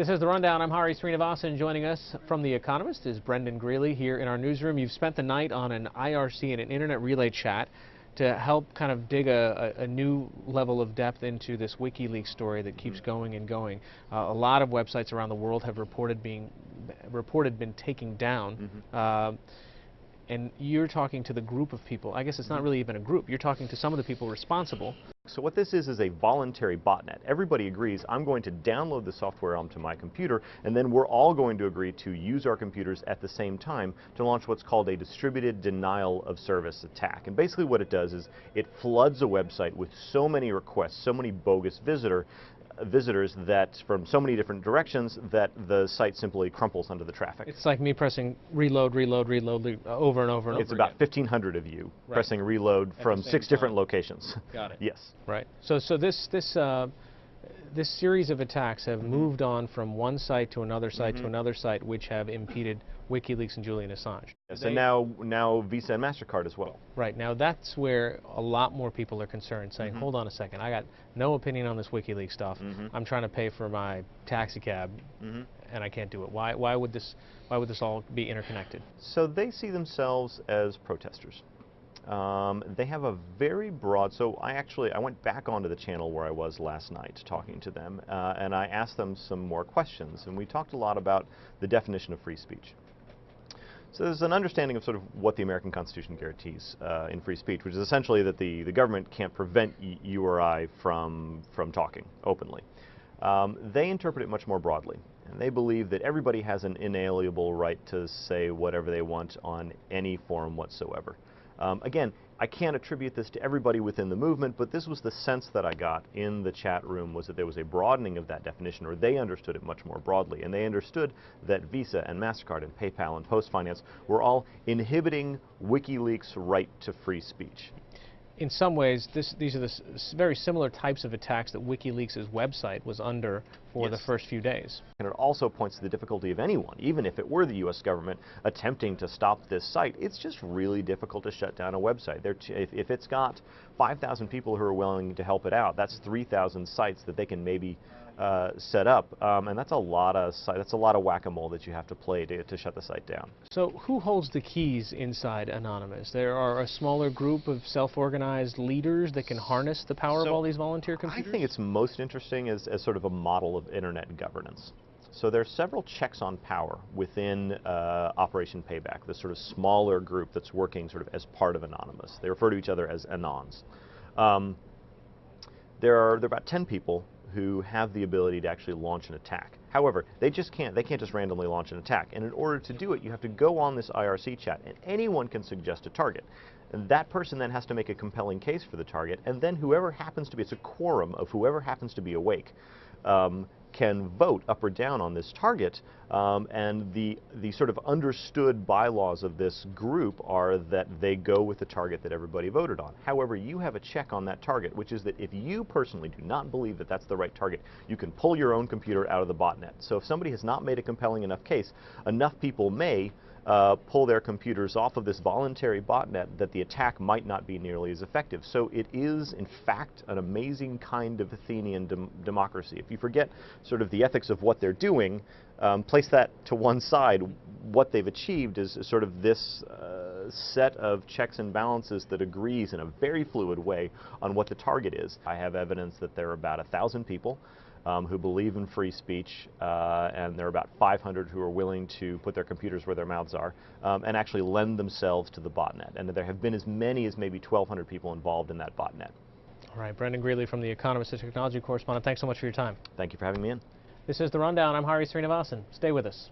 This is The Rundown. I'm Hari Srinivasan. Joining us from The Economist is Brendan Greeley here in our newsroom. You've spent the night on an IRC and an internet relay chat to help kind of dig a new level of depth into this WikiLeaks story that keeps going and going. A lot of websites around the world have reported been taken down. And you're talking to the group of people. I guess it's not really even a group. You're talking to some of the people responsible. So what this is a voluntary botnet. Everybody agrees, I'm going to download the software onto my computer, and then we're all going to agree to use our computers at the same time to launch what's called a distributed denial of service attack. And basically what it does is it floods a website with so many requests, so many bogus visitors that from so many different directions that the site simply crumples under the traffic. It's like me pressing reload over and over and over It's about 1,500 of you pressing reload from 6 different locations. Got it. Yes. Right. So this series of attacks have moved on from one site to another site to another site, which have impeded WikiLeaks and Julian Assange. Yes, and now Visa and MasterCard as well. Right. Now that's where a lot more people are concerned, saying, hold on a second, I got no opinion on this WikiLeaks stuff. I'm trying to pay for my taxi cab, and I can't do it. Why would this all be interconnected? So they see themselves as protesters. They have a very broad, so I went back onto the channel where I was last night talking to them, and I asked them some more questions, and we talked a lot about the definition of free speech. So there's an understanding of sort of what the American Constitution guarantees in free speech, which is essentially that the government can't prevent you or I from talking openly. They interpret it much more broadly, and they believe that everybody has an inalienable right to say whatever they want on any forum whatsoever. Again, I can't attribute this to everybody within the movement, but this was the sense that I got in the chat room, was that there was a broadening of that definition, or they understood it much more broadly, and they understood that Visa and MasterCard and PayPal and PostFinance were all inhibiting WikiLeaks' right to free speech. In some ways, these are the very similar types of attacks that WikiLeaks' website was under for the first few days. And it also points to the difficulty of anyone, even if it were the U.S. government attempting to stop this site. It's just really difficult to shut down a website. If it's got 5,000 people who are willing to help it out, that's 3,000 sites that they can maybe set up, and that's a lot of whack-a-mole that you have to play to shut the site down. So who holds the keys inside Anonymous? There are a smaller group of self-organized leaders that can harness the power of all these volunteer computers? I think it's most interesting as sort of a model of internet governance. So there are several checks on power within Operation Payback, this sort of smaller group that's working sort of as part of Anonymous. They refer to each other as Anons. There are about 10 people who have the ability to actually launch an attack. However, they can't just randomly launch an attack. And in order to do it, you have to go on this IRC chat, and anyone can suggest a target. And that person then has to make a compelling case for the target, and then whoever happens to be, it's a quorum of whoever happens to be awake, can vote up or down on this target, and the sort of understood bylaws of this group are that they go with the target that everybody voted on. However, you have a check on that target, which is that if you personally do not believe that that's the right target, you can pull your own computer out of the botnet. So if somebody has not made a compelling enough case, enough people may pull their computers off of this voluntary botnet that the attack might not be nearly as effective. So it is, in fact, an amazing kind of Athenian democracy. If you forget sort of the ethics of what they're doing, place that to one side, what they've achieved is sort of this set of checks and balances that agrees in a very fluid way on what the target is. I have evidence that there are about 1,000 people who believe in free speech, and there are about 500 who are willing to put their computers where their mouths are and actually lend themselves to the botnet. And there have been as many as maybe 1,200 people involved in that botnet. All right, Brendan Greeley from The Economist, a technology correspondent. Thanks so much for your time. Thank you for having me in. This is The Rundown. I'm Hari Srinivasan. Stay with us.